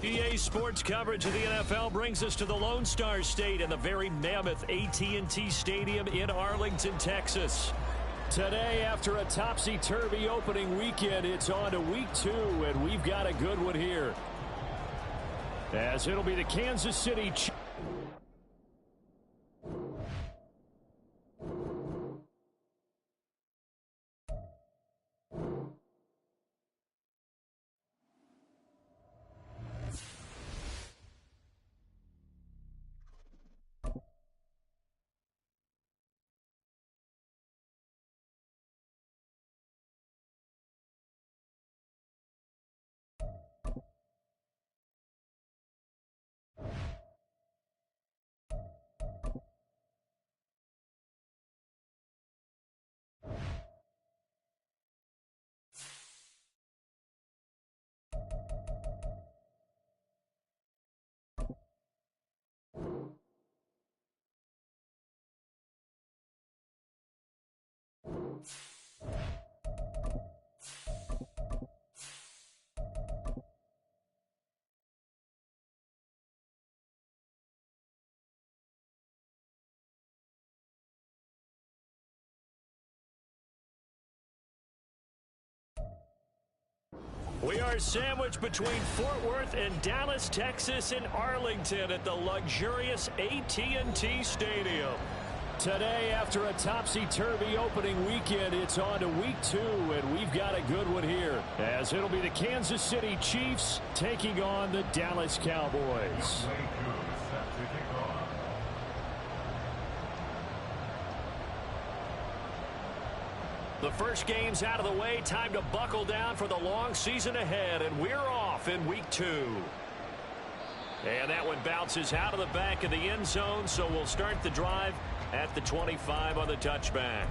EA Sports coverage of the NFL brings us to the Lone Star State and the very mammoth AT&T Stadium in Arlington, Texas. Today, after a topsy-turvy opening weekend, it's on to week 2, and we've got a good one here. As it'll be the Kansas City Chiefs. We are sandwiched between Fort Worth and Dallas, Texas, and Arlington at the luxurious AT&T Stadium. Today, after a topsy-turvy opening weekend, it's on to week 2, and we've got a good one here, as it'll be the Kansas City Chiefs taking on the Dallas Cowboys. The first game's out of the way. Time to buckle down for the long season ahead, and we're off in week 2. And that one bounces out of the back of the end zone, so we'll start the drive at the 25 on the touchback.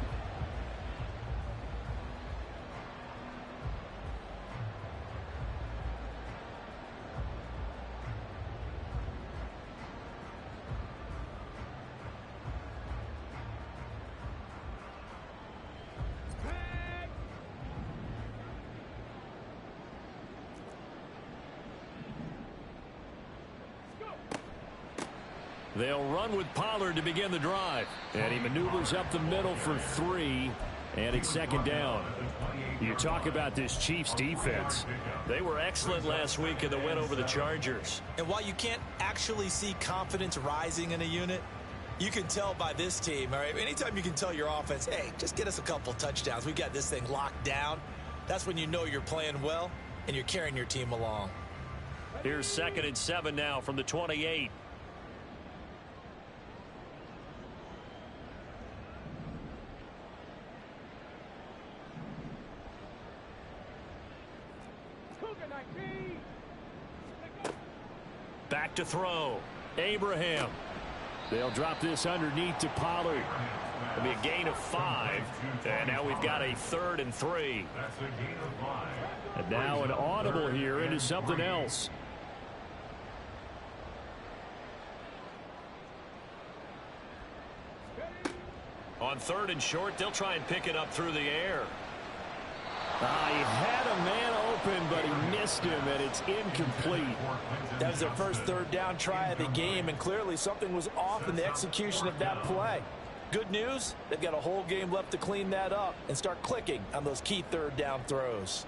They'll run with Pollard to begin the drive. And he maneuvers up the middle for 3. And it's second down. You talk about this Chiefs defense. They were excellent last week in the win over the Chargers. And while you can't actually see confidence rising in a unit, you can tell by this team. All right, anytime you can tell your offense, hey, just get us a couple touchdowns. We've got this thing locked down. That's when you know you're playing well and you're carrying your team along. Here's 2nd and 7 now from the 28. Back to throw. Abraham. They'll drop this underneath to Pollard. It'll be a gain of 5. And now we've got a 3rd and 3. And now an audible here into something else. On 3rd and short, they'll try and pick it up through the air. He had a man open, but he missed him, and it's incomplete. That was their first 3rd down try of the game, and clearly something was off in the execution of that play. Good news, they've got a whole game left to clean that up and start clicking on those key 3rd down throws.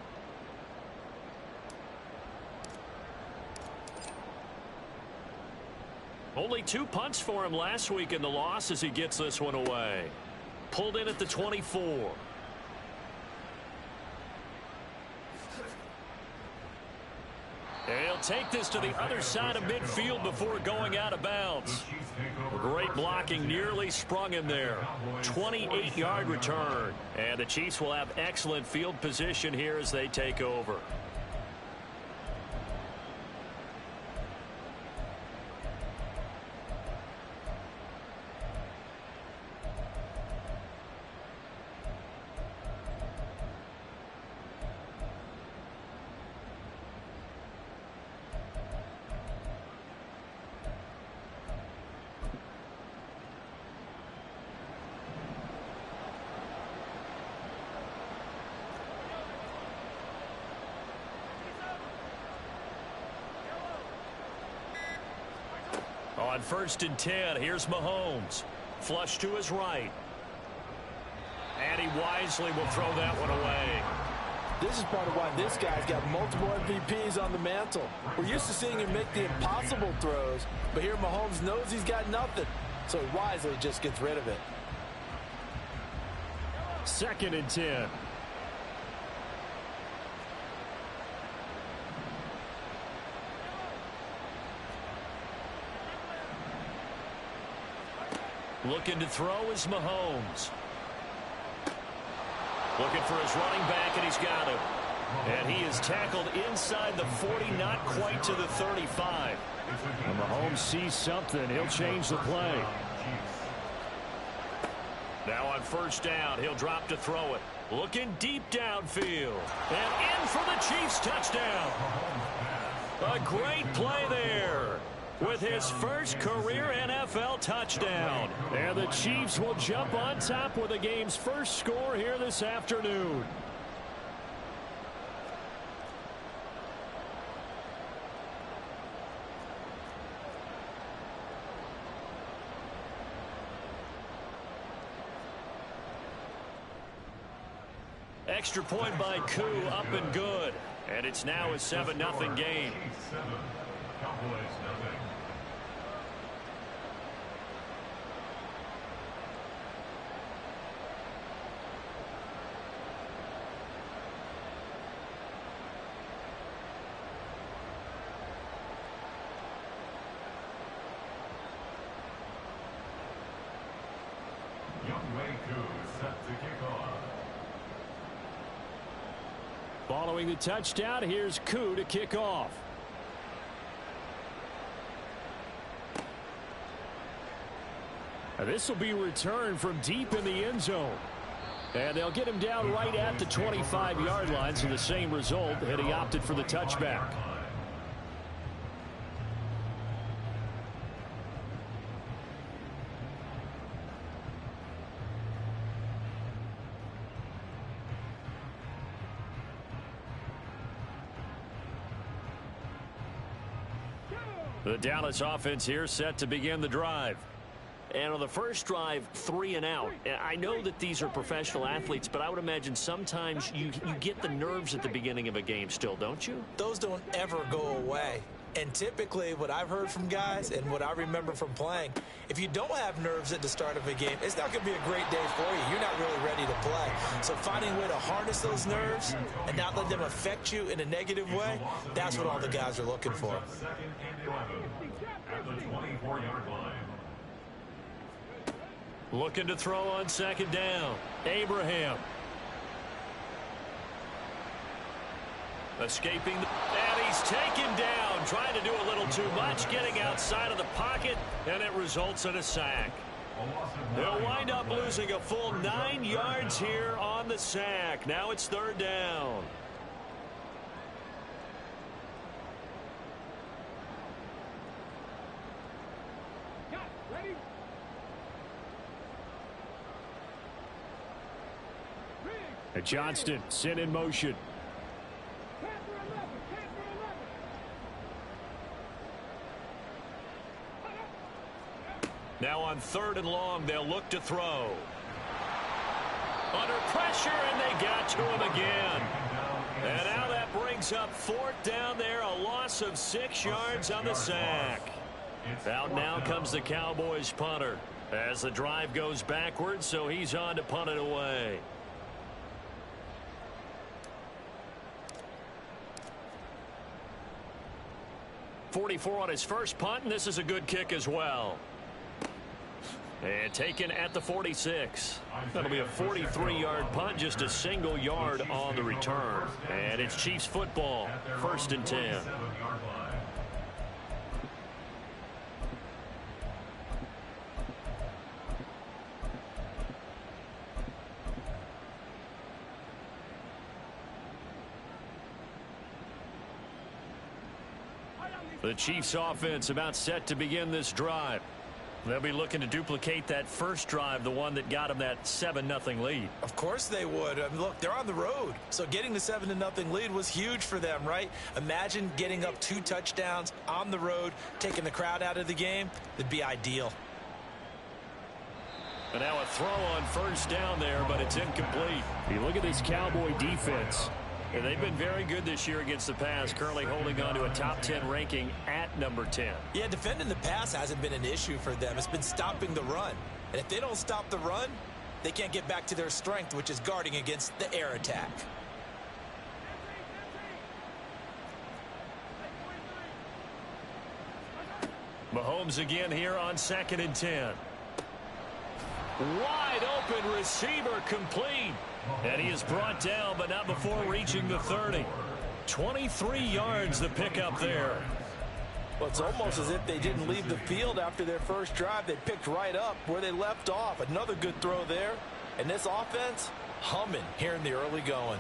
Only 2 punts for him last week in the loss as he gets this one away. Pulled in at the 24. He'll take this to the other side of midfield before going out of bounds. Great blocking, nearly sprung him there. 28-yard return. And the Chiefs will have excellent field position here as they take over. On 1st and 10, here's Mahomes. Flush to his right. And he wisely will throw that one away. This is part of why this guy's got multiple MVPs on the mantle. We're used to seeing him make the impossible throws, but here Mahomes knows he's got nothing, so he wisely just gets rid of it. 2nd and 10. Looking to throw is Mahomes. Looking for his running back, and he's got him. And he is tackled inside the 40, not quite to the 35. And Mahomes sees something. He'll change the play. Now on 1st down, he'll drop to throw it. Looking deep downfield. And in for the Chiefs touchdown. A great play there with his first career NFL touchdown. And the Chiefs will jump on top with the game's first score here this afternoon. Extra point by Koo, up and good. And it's now a 7-0 game. Following the touchdown, here's Koo to kick off. This will be returned from deep in the end zone. And they'll get him down right at the 25-yard line, so the same result, and he opted for the touchback. The Dallas offense here set to begin the drive. And on the first drive, 3 and out. I know that these are professional athletes, but I would imagine sometimes you get the nerves at the beginning of a game still, don't you? Those don't ever go away. And typically what I've heard from guys and what I remember from playing, if you don't have nerves at the start of a game, it's not going to be a great day for you. You're not really ready to play. So finding a way to harness those nerves and not let them affect you in a negative way, that's what all the guys are looking for. At the 24-yard line. Looking to throw on 2nd down. Abraham. Escaping, and he's taken down, trying to do a little too much, getting outside of the pocket, and it results in a sack. They'll wind up losing a full 9 yards here on the sack. Now it's 3rd down. And Johnston sent in motion. Now on 3rd and long, they'll look to throw. Under pressure, and they got to him again. And now that brings up 4th down there, a loss of 6 yards on the sack. Out now comes the Cowboys punter as the drive goes backwards, so he's on to punt it away. .44 on his first punt, and this is a good kick as well. And taken at the 46. That'll be a 43-yard punt, just a single yard on the return. And it's Chiefs football, 1st and 10. The Chiefs offense about set to begin this drive. They'll be looking to duplicate that first drive, the one that got them that 7-0 lead. Of course they would. I mean, look, they're on the road. So getting the 7-0 lead was huge for them, right? Imagine getting up 2 touchdowns on the road, taking the crowd out of the game. It'd be ideal. And now a throw on first down there, but it's incomplete. You look at this Cowboy defense. And they've been very good this year against the pass, currently holding on to a top 10 ranking at number 10. Yeah, defending the pass hasn't been an issue for them. It's been stopping the run. And if they don't stop the run, they can't get back to their strength, which is guarding against the air attack. Mahomes again here on 2nd and 10. Wide open receiver complete. And he is brought down, but not before reaching the 30. 23 yards the pickup there. Well, it's almost as if they didn't leave the field after their first drive. They picked right up where they left off. Another good throw there. And this offense, humming here in the early going.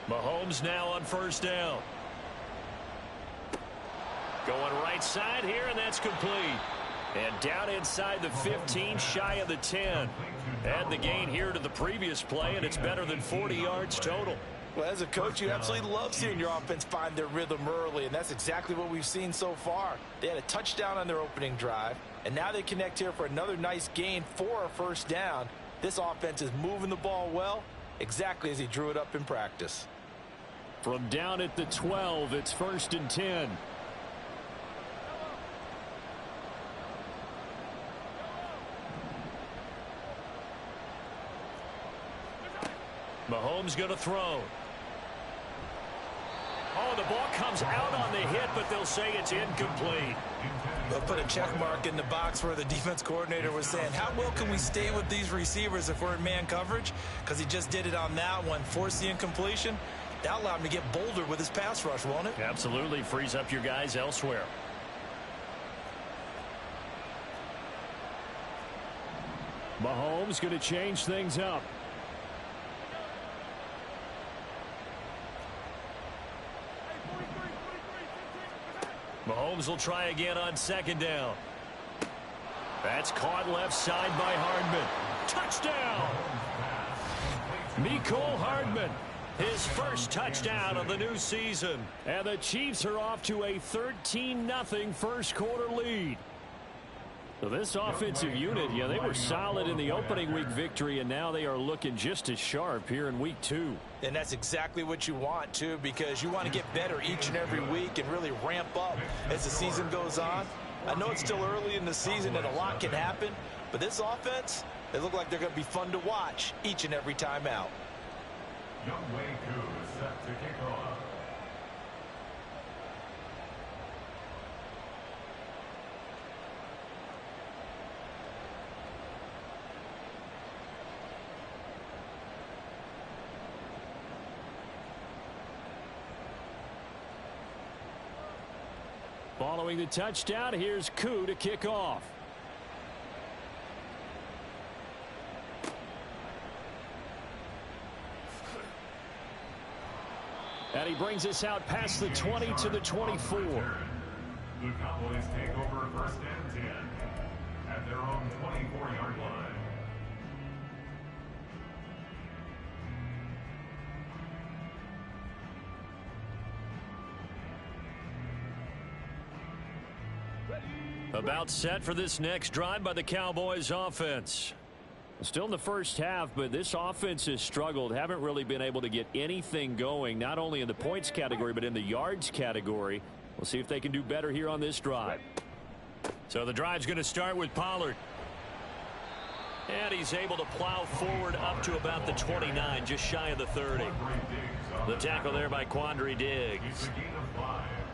Mahomes now on first down. Going right side here, and that's complete. And down inside the 15, shy of the 10. Add the gain here to the previous play, and it's better than 40 yards total. Well, as a coach, you absolutely love seeing your offense find their rhythm early, and that's exactly what we've seen so far. They had a touchdown on their opening drive, and now they connect here for another nice gain for a first down. This offense is moving the ball well, exactly as he drew it up in practice. From down at the 12, it's 1st and 10. Mahomes going to throw. Oh, the ball comes out on the hit, but they'll say it's incomplete. They'll put a check mark in the box where the defense coordinator was saying, how well can we stay with these receivers if we're in man coverage? Because he just did it on that one, forced the incompletion. That allowed him to get bolder with his pass rush, won't it? Absolutely. Frees up your guys elsewhere. Mahomes going to change things up. Mahomes will try again on 2nd down. That's caught left side by Hardman. Touchdown! Mecole Hardman. His first touchdown of the new season. And the Chiefs are off to a 13-0 first quarter lead. So this offensive unit, yeah, they were solid in the opening week victory, and now they are looking just as sharp here in week 2. And that's exactly what you want, too, because you want to get better each and every week and really ramp up as the season goes on. I know it's still early in the season and a lot can happen, but this offense, they look like they're going to be fun to watch each and every time out. Youngway Koo is set to kick off. Following the touchdown, here's Koo to kick off. And he brings us out past the 20 to the 24. The Cowboys take over 1st and 10 at their own 24-yard line. About set for this next drive by the Cowboys offense. Still in the first half, but this offense has struggled. Haven't really been able to get anything going, not only in the points category, but in the yards category. We'll see if they can do better here on this drive. So the drive's going to start with Pollard. And he's able to plow forward up to about the 29, just shy of the 30. The tackle there by Quandre Diggs.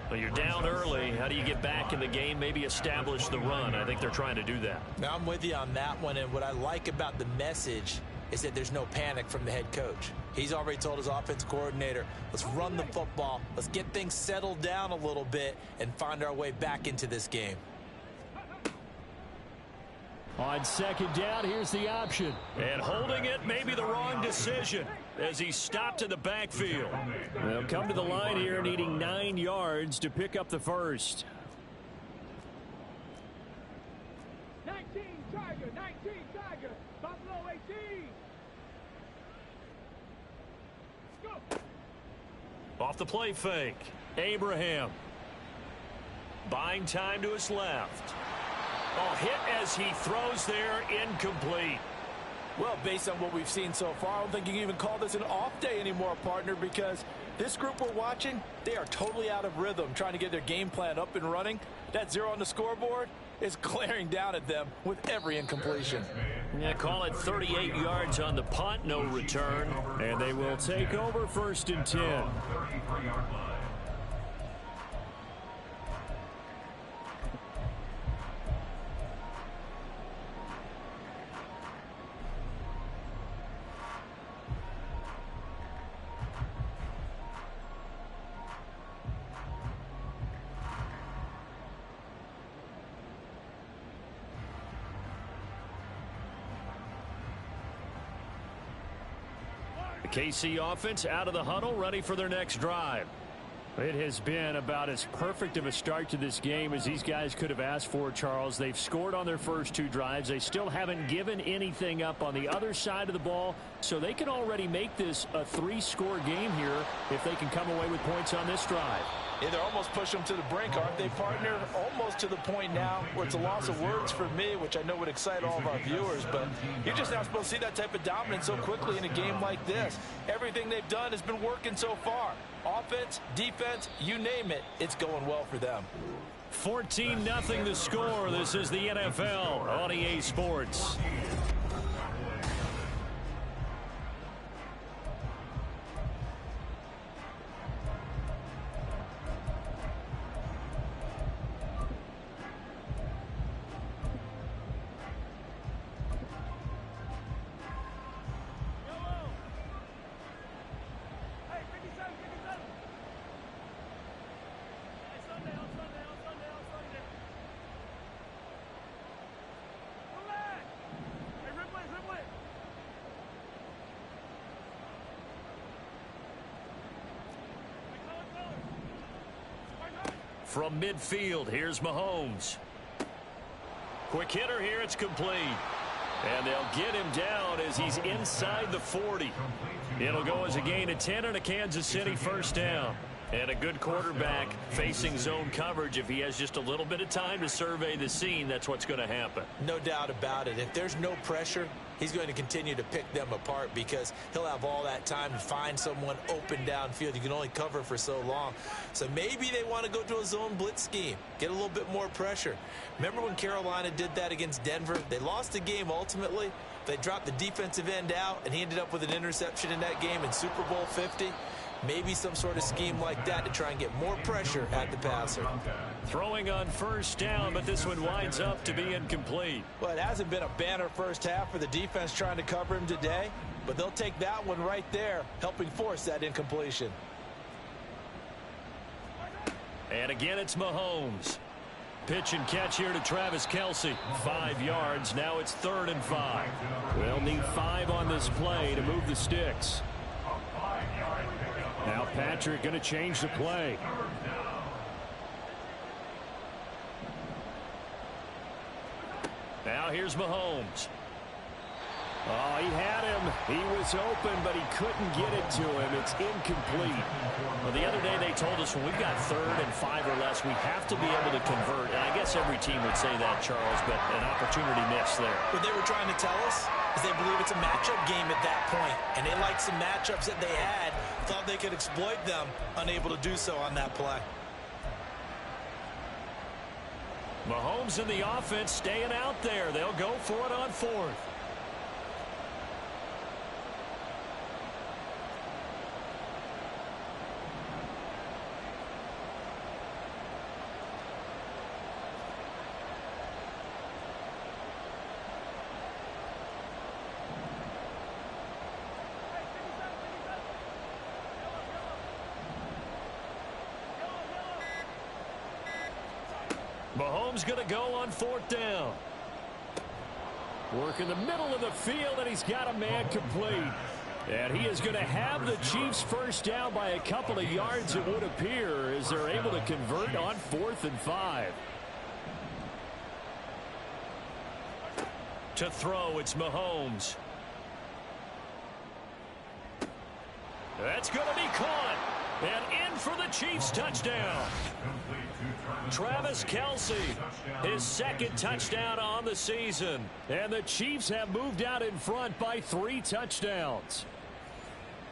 Well, you're down early. How do you get back in the game, maybe establish the run? I think they're trying to do that. Now, I'm with you on that one, and what I like about the message is that there's no panic from the head coach. He's already told his offensive coordinator, let's run the football, let's get things settled down a little bit and find our way back into this game. On second down, here's the option. And holding it may be the wrong decision as he stopped in the backfield. They'll come to the line here needing 9 yards to pick up the first. 19 Tiger, Buffalo 18. Go. Off the play fake. Abraham. Buying time to his left. Oh, hit as he throws there, incomplete. Well, based on what we've seen so far, I don't think you can even call this an off day anymore, partner, because this group we're watching, they are totally out of rhythm, trying to get their game plan up and running. That 0 on the scoreboard is glaring down at them with every incompletion. Yeah, call it 38 yards on the punt, no return. And they will take over 1st and 10. 33-yard line. The KC offense out of the huddle, ready for their next drive. It has been about as perfect of a start to this game as these guys could have asked for, Charles. They've scored on their first 2 drives. They still haven't given anything up on the other side of the ball, so they can already make this a 3-score game here if they can come away with points on this drive. Yeah, they're almost pushing them to the brink, aren't they, partner? Almost to the point now where it's a loss of words for me, which I know would excite all of our viewers, but you're just not supposed to see that type of dominance so quickly in a game like this. Everything they've done has been working so far. Offense, defense, you name it, it's going well for them. 14-0 the score. This is the NFL on EA Sports. From midfield, here's Mahomes. Quick hitter here, it's complete. And they'll get him down as he's inside the 40. It'll go as a gain of 10 and a Kansas City 1st down. And a good quarterback facing zone coverage. If he has just a little bit of time to survey the scene, that's what's going to happen. No doubt about it. If there's no pressure, he's going to continue to pick them apart because he'll have all that time to find someone open downfield. You can only cover for so long. So maybe they want to go to a zone blitz scheme, get a little bit more pressure. Remember when Carolina did that against Denver? They lost the game ultimately. They dropped the defensive end out, and he ended up with an interception in that game in Super Bowl 50. Maybe some sort of scheme like that to try and get more pressure at the passer. Throwing on 1st down, but this one winds up to be incomplete. Well, it hasn't been a banner first half for the defense trying to cover him today, but they'll take that one right there, helping force that incompletion. And again, it's Mahomes. Pitch and catch here to Travis Kelce. 5 yards. Now it's 3rd and 5. They'll need 5 on this play to move the sticks. Now Patrick going to change the play. Now here's Mahomes. Oh, he had him. He was open, but he couldn't get it to him. It's incomplete. Well, the other day they told us when we've got 3rd and 5 or less, we have to be able to convert. And I guess every team would say that, Charles, but an opportunity missed there. What they were trying to tell us is they believe it's a matchup game at that point, and they liked some matchups that they had, thought they could exploit them, unable to do so on that play. Mahomes and the offense staying out there. They'll go for it on 4th. Mahomes going to go on 4th down. Working the middle of the field, and he's got a man complete. And he is going to have the Chiefs first down by a couple of yards, it would appear, as they're able to convert on 4th and 5. To throw, it's Mahomes. That's going to be caught. And in for the Chiefs touchdown. Travis Kelce, his second touchdown on the season. And the Chiefs have moved out in front by 3 touchdowns.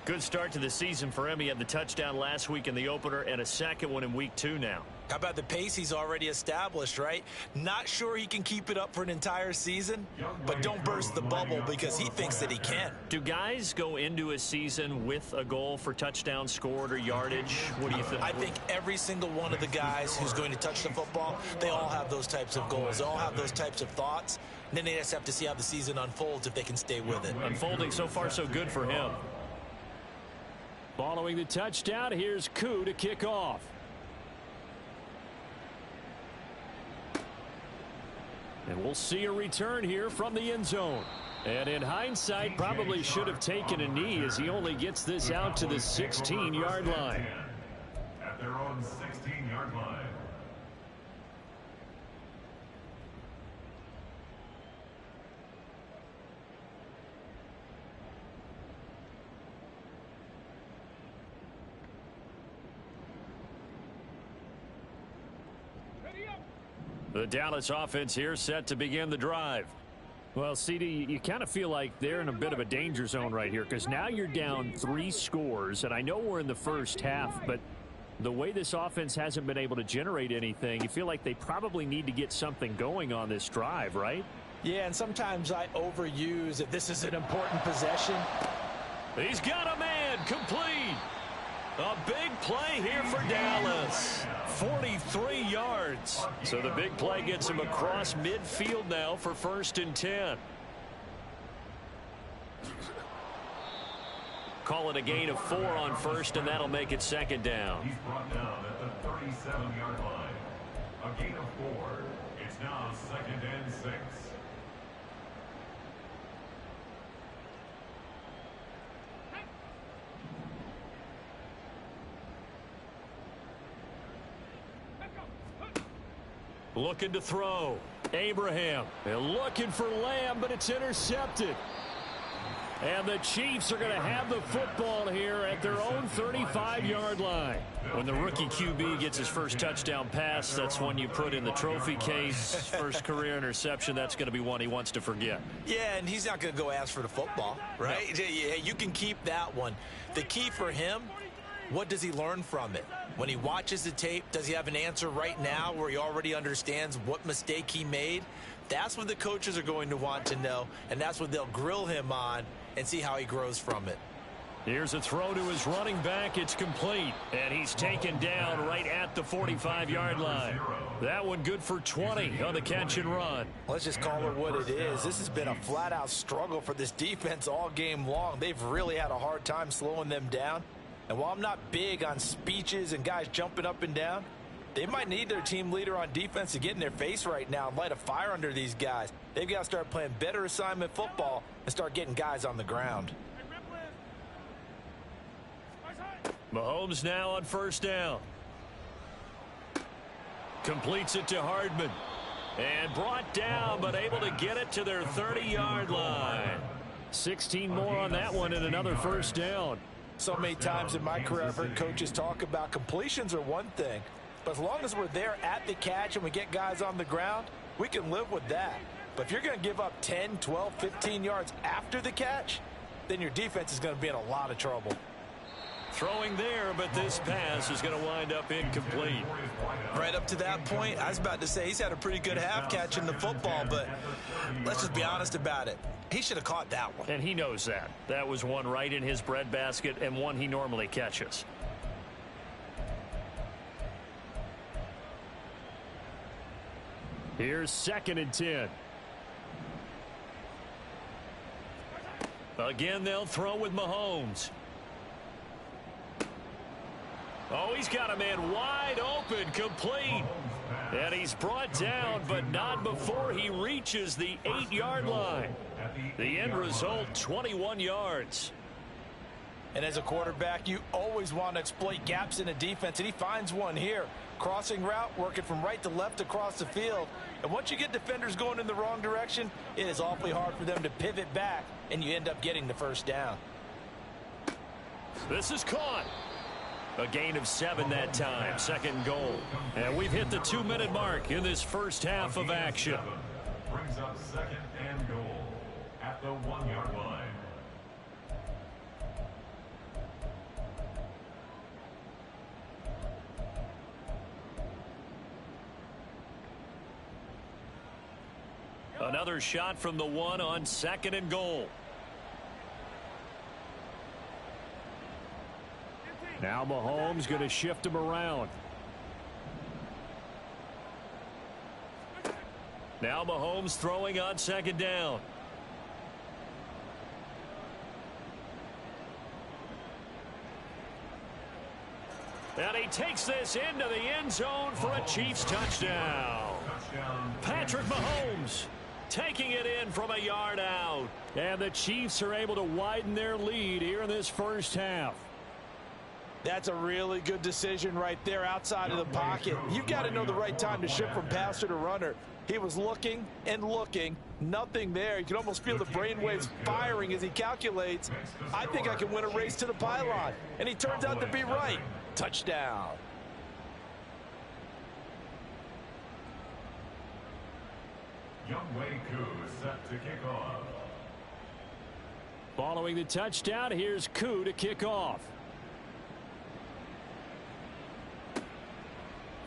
Good start to the season for him. He had the touchdown last week in the opener and a second one in week 2 now. How about the pace he's already established, right? Not sure he can keep it up for an entire season, but don't burst the bubble because he thinks that he can. Do guys go into a season with a goal for touchdowns scored or yardage? What do you think? I think every single one of the guys who's going to touch the football, they all have those types of goals. They all have those types of thoughts. And then they just have to see how the season unfolds if they can stay with it. Unfolding so far so good for him. Following the touchdown, here's Koo to kick off. And we'll see a return here from the end zone. And in hindsight, probably should have taken a knee as he only gets this out to the 16-yard line. At their own 16-yard line. The Dallas offense here set to begin the drive. Well, CD, you kind of feel like they're in a bit of a danger zone right here because now you're down 3 scores, and I know we're in the first half, but the way this offense hasn't been able to generate anything, you feel like they probably need to get something going on this drive, right? Yeah, and sometimes I overuse that this is an important possession. He's got a man complete. A big play here for Dallas. 43 yards. So the big play gets him across midfield now for 1st and 10. Call it a gain of 4 on 1st, and that'll make it 2nd down. He's brought down at the 37-yard line. A gain of 4. It's now 2nd and 6. Looking to throw. Abraham. They're looking for Lamb, but it's intercepted. And the Chiefs are going to have the football here at their own 35-yard line. When the rookie QB gets his first touchdown pass, that's one you put in the trophy case. First career interception, that's going to be one he wants to forget. Yeah, and he's not going to go ask for the football, right? No. Yeah, you can keep that one. The key for him, what does he learn from it? When he watches the tape, does he have an answer right now where he already understands what mistake he made? That's what the coaches are going to want to know, and that's what they'll grill him on and see how he grows from it. Here's a throw to his running back. It's complete, and he's taken down right at the 45-yard line. That one good for 20 on the catch and run. Let's just call it what it is. This has been a flat-out struggle for this defense all game long. They've really had a hard time slowing them down. And while I'm not big on speeches and guys jumping up and down, they might need their team leader on defense to get in their face right now and light a fire under these guys. They've got to start playing better assignment football and start getting guys on the ground. Mahomes now on 1st down. Completes it to Hardman. And brought down, but able to get it to their 30-yard line. 16 more on that one and another 1st down. So many times in my career I've heard coaches talk about completions are one thing, but as long as we're there at the catch and we get guys on the ground, we can live with that. But if you're going to give up 10, 12, 15 yards after the catch, then your defense is going to be in a lot of trouble. Throwing there, but this pass is going to wind up incomplete. Right up to that point, I was about to say he's had a pretty good half catching the football, but let's just be honest about it. He should have caught that one. And he knows that. That was one right in his breadbasket and one he normally catches. Here's 2nd and 10. Again, they'll throw with Mahomes. Oh, he's got a man wide open, complete. And he's brought down, but not before he reaches the 8-yard line. The end result, 21 yards. And as a quarterback, you always want to exploit gaps in a defense, and he finds one here. Crossing route, working from right to left across the field. And once you get defenders going in the wrong direction, it is awfully hard for them to pivot back, and you end up getting the first down. This is caught. A gain of 7 that time, second and goal. And we've hit the 2-minute mark in this first half of action. Brings up second and goal at the 1-yard line. Another shot from the 1 on second and goal. Now Mahomes going to shift him around. Now Mahomes throwing on second down. And he takes this into the end zone for a Chiefs touchdown. Patrick Mahomes taking it in from a yard out. And the Chiefs are able to widen their lead here in this first half. That's a really good decision right there outside of the pocket. You've got to know the right time to shift from passer to runner. He was looking and looking, nothing there. You can almost feel the brainwaves firing as he calculates, I think I can win a race to the pylon. And he turns out to be right. Touchdown. Youngway Koo set to kick off. Following the touchdown, here's Koo to kick off.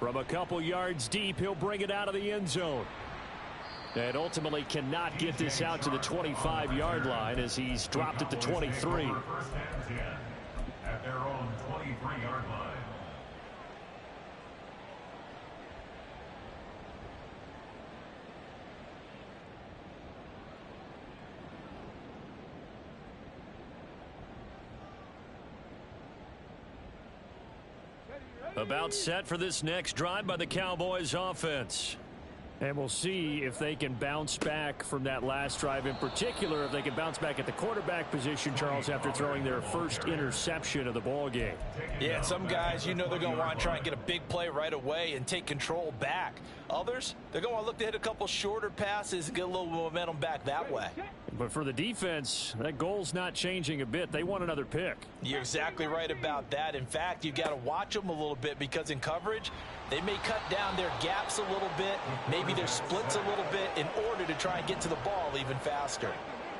From a couple yards deep, he'll bring it out of the end zone. And ultimately cannot get this out to the 25-yard line as he's dropped at the 23. First and 10 at their own 23-yard line. About set for this next drive by the Cowboys offense. And we'll see if they can bounce back from that last drive, in particular if they can bounce back at the quarterback position, Charles, after throwing their first interception of the ball game. Yeah, some guys, you know they're going to want to try and get a big play right away and take control back. Others, they're going to look to hit a couple shorter passes and get a little momentum back that way. But for the defense, that goal's not changing a bit. They want another pick. You're exactly right about that. In fact, you've got to watch them a little bit because in coverage, they may cut down their gaps a little bit, maybe their splits a little bit in order to try and get to the ball even faster.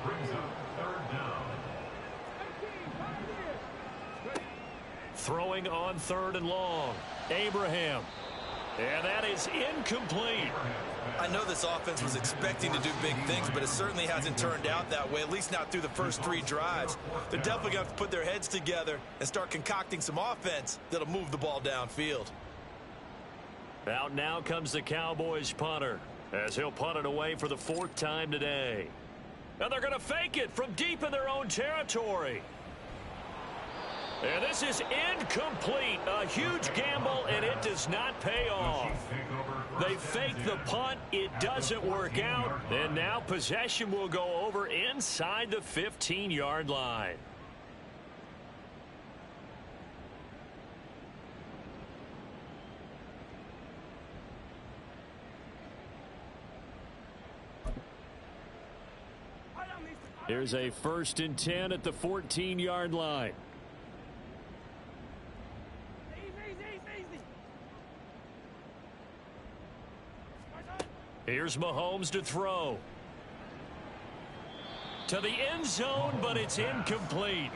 Brings up third down. Throwing on third and long. Abraham. And that is incomplete. I know this offense was expecting to do big things, but it certainly hasn't turned out that way, at least not through the first 3 drives. They're definitely going to have to put their heads together and start concocting some offense that'll move the ball downfield. Out now comes the Cowboys punter as he'll punt it away for the 4th time today. And they're going to fake it from deep in their own territory. And this is incomplete. A huge gamble, and it does not pay off. They fake the punt. It doesn't work out. And now possession will go over inside the 15-yard line. Here's a 1st and 10 at the 14-yard line. Here's Mahomes to throw. To the end zone, but it's incomplete.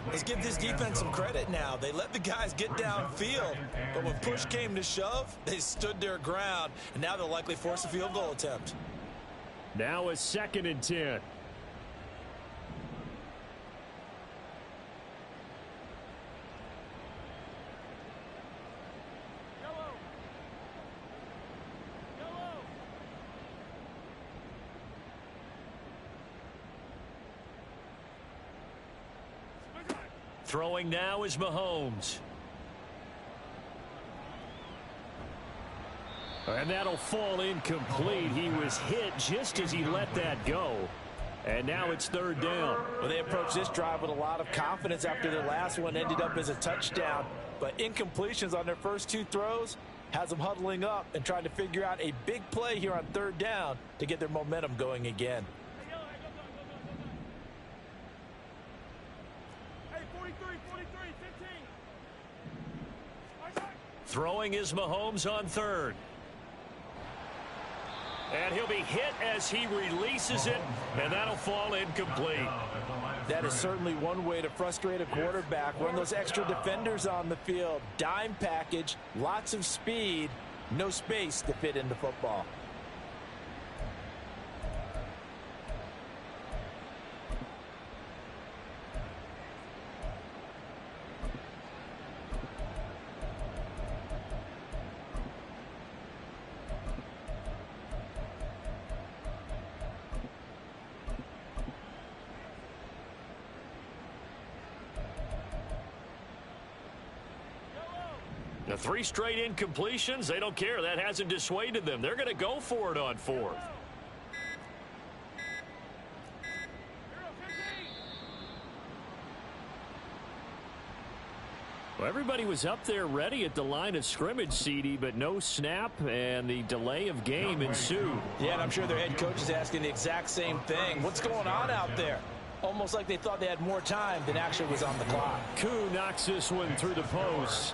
Let's give this defense some credit now. They let the guys get downfield, but when push came to shove, they stood their ground, and now they'll likely force a field goal attempt. Now a 2nd and 10. Throwing now is Mahomes. And that'll fall incomplete. He was hit just as he let that go. And now it's third down. Well, they approached this drive with a lot of confidence after their last one ended up as a touchdown. But incompletions on their first two throws has them huddling up and trying to figure out a big play here on third down to get their momentum going again. Hey, 43, 15. Throwing is Mahomes on third. And he'll be hit as he releases it, and that'll fall incomplete. That is certainly one way to frustrate a quarterback. Run those extra defenders on the field. Dime package, lots of speed, no space to fit into football. The 3 straight incompletions, they don't care. That hasn't dissuaded them. They're going to go for it on fourth. Well, everybody was up there ready at the line of scrimmage, CD, but no snap, and the delay of game ensued. Yeah, and I'm sure their head coach is asking the exact same thing. What's going on out there? Almost like they thought they had more time than actually was on the clock. Koo knocks this one through the post.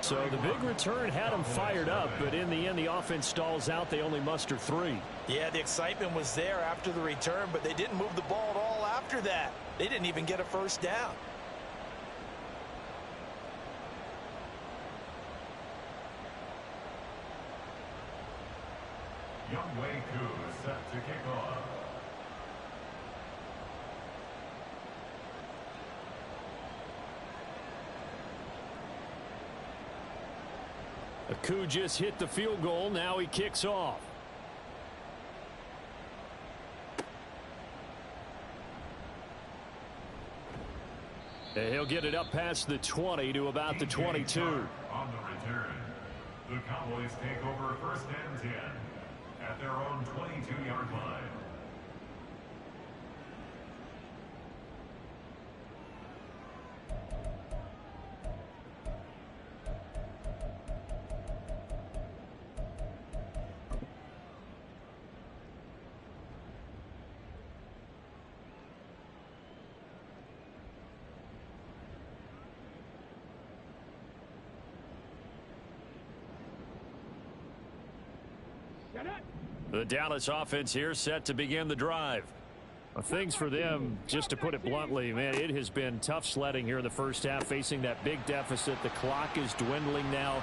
So the big return had them fired up, but in the end, the offense stalls out. They only muster 3. Yeah, the excitement was there after the return, but they didn't move the ball at all after that. They didn't even get a first down. Youngwei Koo is set to kick off. Koo just hit the field goal. Now he kicks off. And he'll get it up past the 20 to about the 22. On the return, the Cowboys take over first and 10 at their own 22-yard line. The Dallas offense here set to begin the drive. Well, things for them, just to put it bluntly, man, it has been tough sledding here in the first half, facing that big deficit. The clock is dwindling now.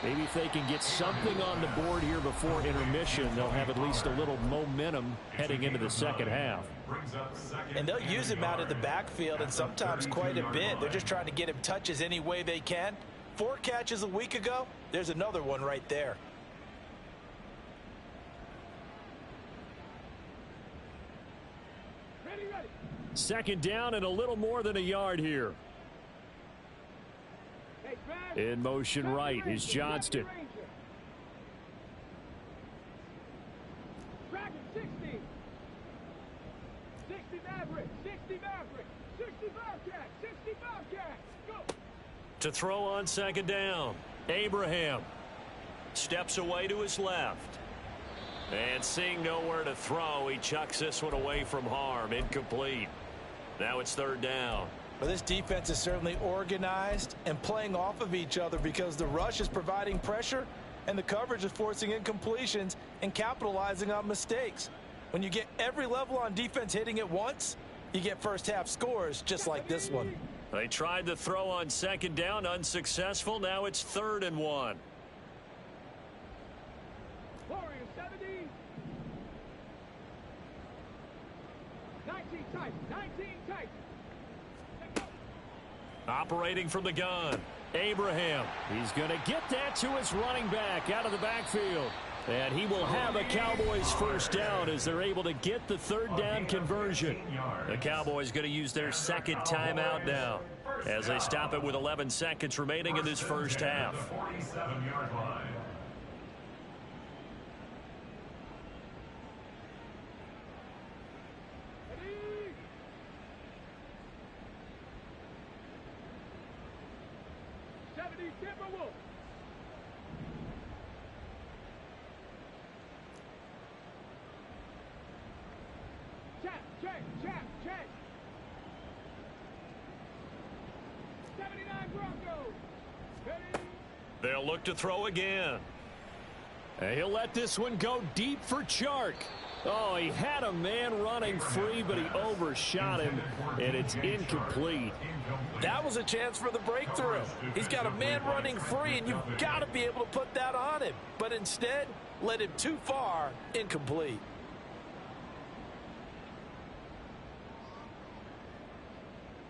Maybe if they can get something on the board here before intermission, they'll have at least a little momentum heading into the second half. And they'll use him out of the backfield, and sometimes quite a bit. They're just trying to get him touches any way they can. 4 catches a week ago, there's another one right there. Second down and a little more than a yard here. In motion right is Johnston. Dragon 60. 60 Maverick. 60 Maverick. 65 cat. 65 cat. Go. To throw on second down. Abraham steps away to his left. And seeing nowhere to throw, he chucks this one away from harm. Incomplete. Now it's third down. Well, this defense is certainly organized and playing off of each other because the rush is providing pressure and the coverage is forcing incompletions and capitalizing on mistakes. When you get every level on defense hitting at once, you get first half scores just like this one. They tried to throw on second down, unsuccessful. Now it's 3rd and 1. Warrior 70. 19 tight. 19 tight. Operating from the gun, Abraham. He's going to get that to his running back out of the backfield. And he will have a Cowboys first down as they're able to get the 3rd down conversion. The Cowboys going to use their second timeout now as they stop it with 11 seconds remaining in this first half. 47-yard line. the Timberwolves. Check. 79 Broncos. Ready? They'll look to throw again. And he'll let this one go deep for Chark. Oh, he had a man running free, but he overshot him, and it's incomplete. That was a chance for the breakthrough. He's got a man running free, and you've got to be able to put that on him. But instead, led him too far, incomplete.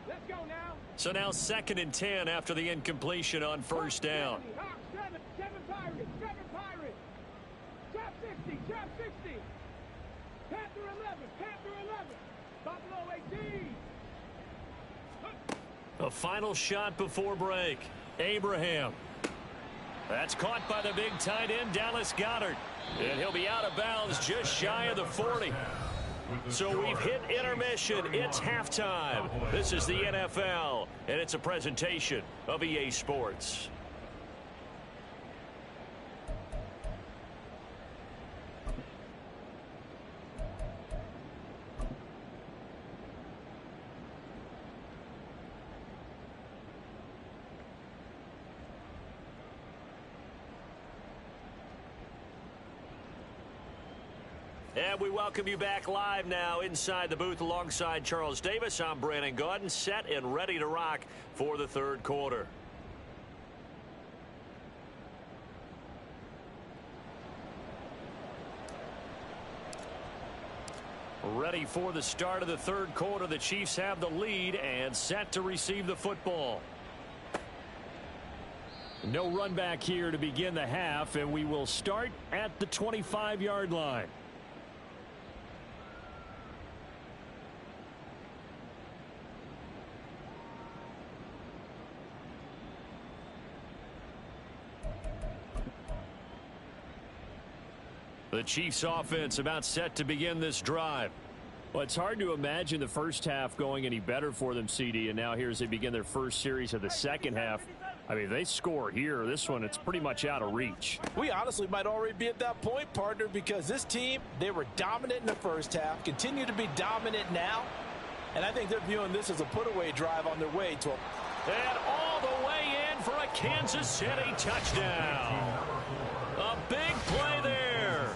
Let's go now. So now 2nd and 10 after the incompletion on first down. Seven Pirates. Trap 60. Panther 11. Buffalo 18. A final shot before break. Abraham. That's caught by the big tight end, Dallas Goedert. And he'll be out of bounds just shy of the 40. So we've hit intermission. It's halftime. This is the NFL, and it's a presentation of EA Sports. And we welcome you back live now inside the booth alongside Charles Davis. I'm Brandon Gaudin, set and ready to rock for the third quarter. Ready for the start of the third quarter. The Chiefs have the lead and set to receive the football. No run back here to begin the half, and we will start at the 25-yard line. The Chiefs offense about set to begin this drive. Well, it's hard to imagine the first half going any better for them, CD, and now here as they begin their first series of the second half. I mean, they score here. This one, it's pretty much out of reach. We honestly might already be at that point, partner, because this team, they were dominant in the first half, continue to be dominant now, and I think they're viewing this as a put-away drive on their way to And all the way in for a Kansas City touchdown. A big play there.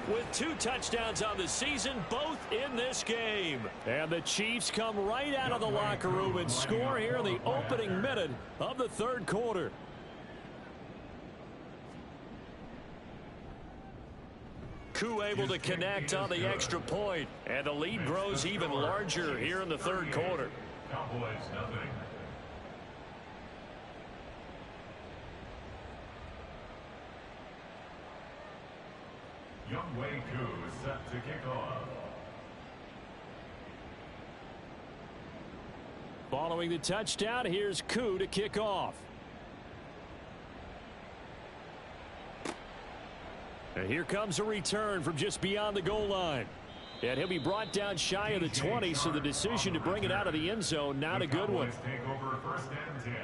With 2 touchdowns on the season, both in this game. And the Chiefs come right out of the locker room and score here in the opening minute of the third quarter. Koo able to connect on the extra point, and the lead grows even larger here in the third quarter. Cowboys nothing. Young Wei Koo is set to kick off. Following the touchdown, here's Koo to kick off. And here comes a return from just beyond the goal line. And he'll be brought down shy of the 20, so the decision to bring it out of the end zone, not a good one. Take over 1st and 10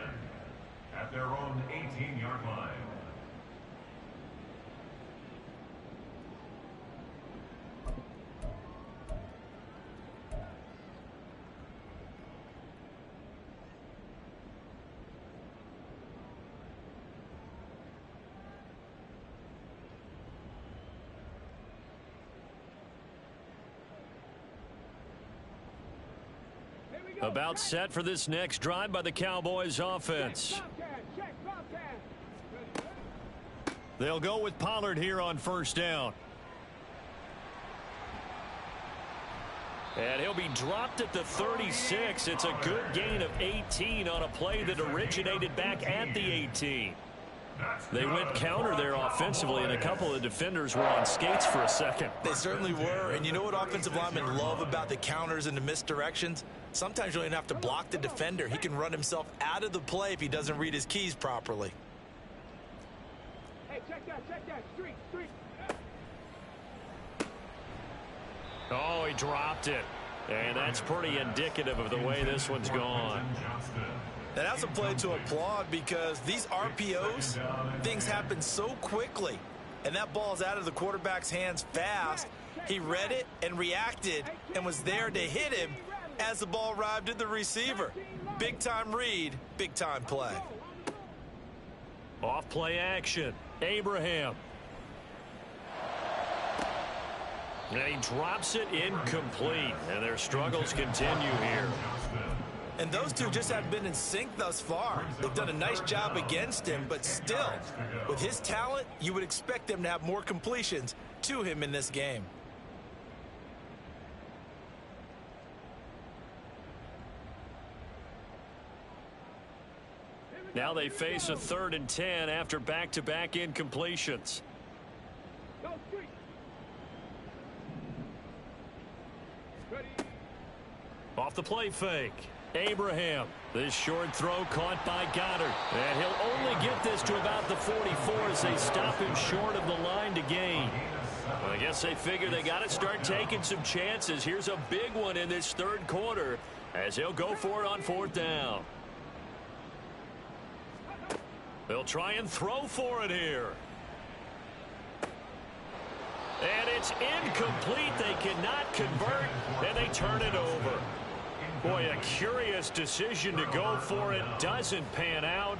at their own 18-yard line. About set for this next drive by the Cowboys offense. They'll go with Pollard here on first down. And he'll be dropped at the 36. It's a good gain of 18 on a play that originated back at the 18. They went counter there offensively, and a couple of defenders were on skates for a second. They certainly were, and you know what offensive linemen love about the counters and the misdirections? Sometimes you don't even have to block the defender. He can run himself out of the play if he doesn't read his keys properly. Hey, check that. Street. Oh, he dropped it. And that's pretty indicative of the way this one's gone. Now, that's a play to applaud because these RPOs, things happen so quickly. And that ball's out of the quarterback's hands fast. He read it and reacted and was there to hit him as the ball arrived at the receiver. Big-time read, big-time play. Off play action. Abraham. And he drops it incomplete. And their struggles continue here. And those two just haven't been in sync thus far. They've done a nice job against him, but still, with his talent, you would expect them to have more completions to him in this game. Now they face a 3rd and 10 after back-to-back incompletions. Off the play fake. Abraham. This short throw caught by Goddard. And he'll only get this to about the 44 as they stop him short of the line to gain. Well, I guess they figure they got to start taking some chances. Here's a big one in this 3rd quarter as he'll go for it on 4th down. They'll try and throw for it here. And it's incomplete. They cannot convert, and they turn it over. Boy, a curious decision to go for it. Doesn't pan out.